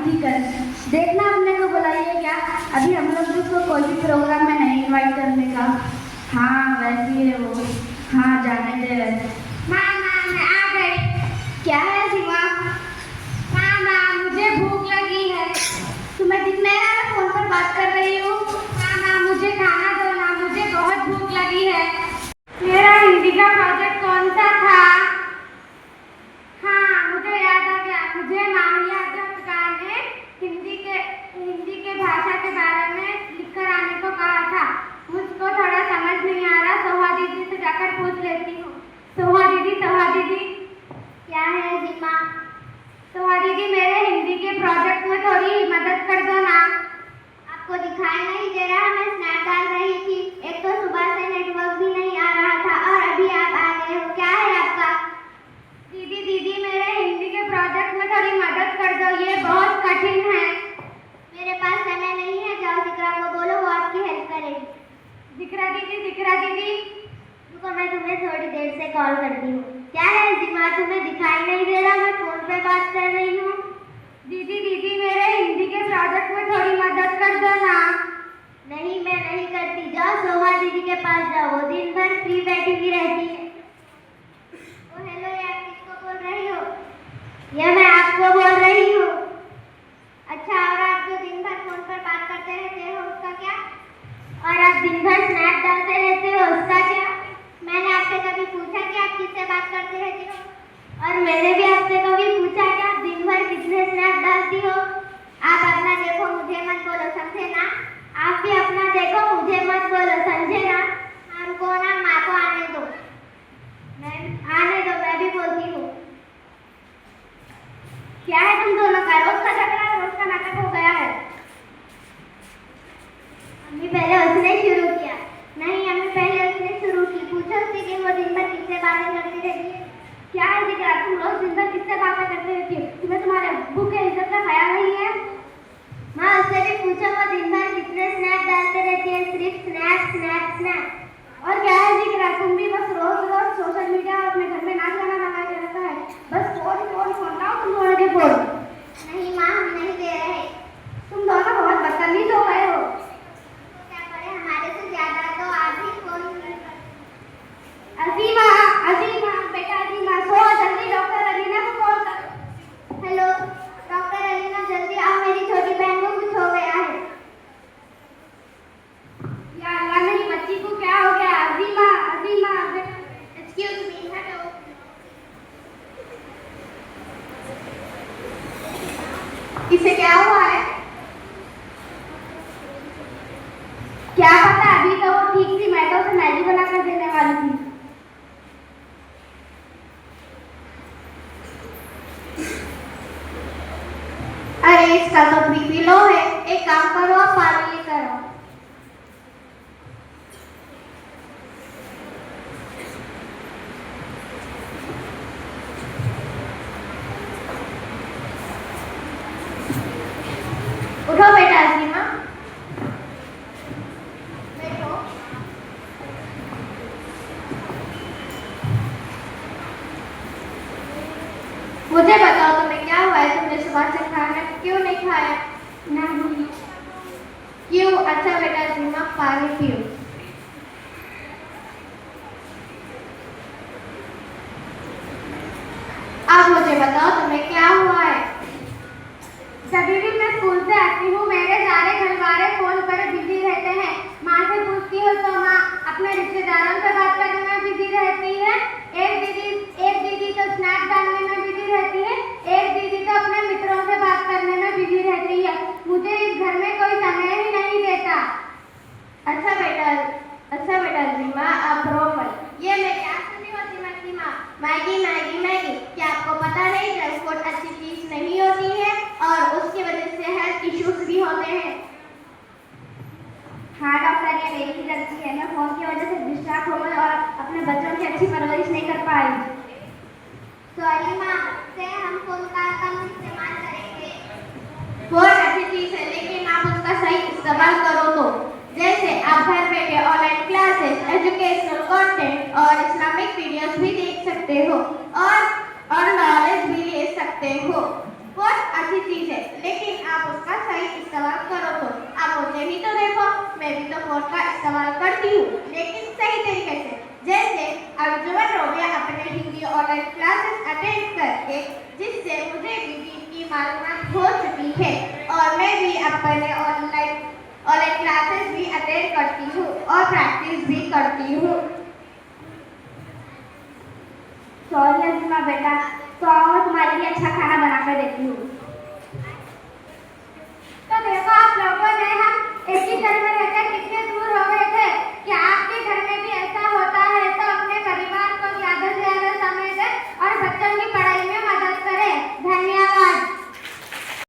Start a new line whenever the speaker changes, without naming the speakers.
ठीक है, देखना अपने को बुलाइए क्या? अभी हम लोग उसको कोई भी प्रोग्राम में नहीं इनवाइट करने का। हाँ वैसी है वो। हाँ जाने दे वैसे।
माँ मैं आ गई।
क्या है सीमा?
माँ मुझे भूख लगी है।
तुम्हें दिख नहीं रहा मैं फोन पर बात कर रही हूँ?
माँ मुझे खाना दो ना, मुझे बहुत भूख लगी है। मेरा हिंदी का प्रोजेक्ट कौन सा था? हाँ मुझे याद आ गया। मुझे माहिया अध्यापिका ने हिंदी के भाषा के बारे में लिखकर आने को कहा था। मुझको थोड़ा समझ नहीं आ रहा, सोहा दीदी से जाकर पूछ लेती हूँ। सोहा दीदी
क्या है सीमा?
सोहा दीदी मेरे हिंदी के प्रोजेक्ट में थोड़ी मदद कर दो ना।
आपको दिखाई नहीं दे रहा? मैं स्नैप डाल रही थी। एक तो सुबह से नेटवर्क भी नहीं आ रहा था और अभी आप आ गए हो। क्या है आपका?
दीदी मेरे हिंदी के प्रोजेक्ट में थोड़ी मदद कर दो, ये बहुत कठिन है।
मेरे पास समय नहीं है, जाओ जिक्रा को बोलो वो आपकी हेल्प करेगी।
जिक्रा दीदी
रुको मैं तुम्हें थोड़ी देर से कॉल करती हूँ। क्या है जिक्रा, तुम्हें दिखाई नहीं दे रहा? मैं फोन पे बात कर रही हूँ।
दीदी मेरे हिंदी के प्रोजेक्ट में थोड़ी मदद कर दो ना।
नहीं मैं नहीं करती, जाओ सोहा दीदी के पास जाओ, वो दिन भर फ्री बैठी हुई रहती है। ओ हेलो यार, किसको बोल रही हो? ये मैं आपको बोल रही हूँ। अच्छा, और आप जो दिन भर फोन पर बात करते रहते हो उसका क्या? और आप दिन भर स्नैप डालते रहते हो उसका क्या? मैंने आपसे कभी पूछा कि आप किससे बात करते रहती हो? और मैंने भी आपसे कभी पूछा कि आप दिन भर कितने स्नैप डालती हो? आप अपना देखो, मुझे मत बोलो, समझे ना? आप भी अपना देखो, मुझे मत बोलो, समझे ना? हमको ना माँ को आने दो, मैं भी बोलती हूँ। क्या है तुम दोनों का? रोज का झगड़ा, रोज का नाटक हो गया है। अम्मी पहले उसने शुरू किया। नहीं अम्मी पहले उसने शुरू की। पूछो उससे कि वो दिन भर किससे बातें करती रहती है। क्या है जिक्रा, तुम रोज दिन भर किससे बातें करती रहती हो? तुम्हें तुम्हारे अब्बू के इज्जत का ख्याल नहीं है? माँ उससे भी पूछो वो दिन भर कितने स्नैप डालते रहती है, सिर्फ स्नैप। और क्या है जिक्रा, तुम भी बस रोज सोशल मीडिया और अपने घर में नाच गाना लगा रहता है। बस फोन लाओ तुम दोनों के फोन। नहीं माँ हम नहीं दे रहे। तुम दोनों बहुत बदतमीज हो गए हो। तो क्या करें, हमारे से ज्यादा तो आप ही फोन। अजीमा बेटा अजीमा, सो जल्दी डॉक्टर अलीना को कॉल करो। हेलो डॉक्टर अलीना, जल्दी आओ, मेरी छोटी बहन को कुछ हो गया है।
या अल्लाह मेरी बच्ची को क्या हो गया? Azima
excuse me, hello.
इसे क्या हुआ है? क्या पता, अभी तो वो ठीक थी, मैं तो उसे मैगी बनाकर देने वाली थी।
अरे इसका तो बीपी लो है, एक काम करो आप पानी लेकर आओ। उठो बेटा अजीमा, बैठो। मुझे बताओ तुम्हें क्या हुआ है? तुमने सुबह से खाना क्यों नहीं खाया?
नहीं
क्यों? अच्छा बेटा अजीमा पानी पियो। अब मुझे बताओ तुम्हें क्या हुआ है?
जब भी मैं स्कूल से आती हूँ मेरे सारे घर वाले फोन पर बिजी रहते हैं। माँ से पूछती हूँ तो माँ अपने रिश्तेदारों से बात करने में बिजी रहती है। एक दीदी तो स्नैप डालने में बिजी रहती है, एक दीदी तो अपने मित्रों से बात करने में बिजी रहती है। मुझे इस घर में कोई समय ही नहीं देता।
अच्छा बेटा अजीमा आप रो मत। ये मैं क्या सुनी हो अजीमा की माँ? मैगी। क्या आपको पता नहीं जंक फूड अच्छी चीज नहीं होती है और उसकी वजह से हेल्थ इश्यूज भी होते हैं।
हाँ डॉक्टर, ये मेरी ही गलती है, मैं फोन की वजह से डिस्ट्रैक्ट हो गई और अपने बच्चों की अच्छी परवरिश नहीं कर पाई।
सॉरी माँ, से हम फोन का कम इस्तेमाल करेंगे। फोन अच्छी चीज है लेकिन आप उसका सही इस्तेमाल करो तो। जैसे आप घर बैठे ऑनलाइन क्लासेस, एजुकेशनल कंटेंट और इस्लामिक वीडियोस भी देख सकते हो और नॉलेज भी ले सकते हो। फोन अच्छी चीज है लेकिन
इस्तेमाल करती हूँ, लेकिन सही तरीके से। जैसे अर्जुन रोबिया अपने हिंदी ऑनलाइन क्लासेस अटेंड करके, जिससे मुझे भी दीन की मालूमात हो चुकी है और मैं भी अपने ऑनलाइन क्लासेस भी अटेंड करती हूँ और प्रैक्टिस भी करती हूँ।
सॉरी अजीमा बेटा, तो आओ मैं तुम्हारे लिए अच्छा खाना बना कर देती हूँ।
तो देखो आप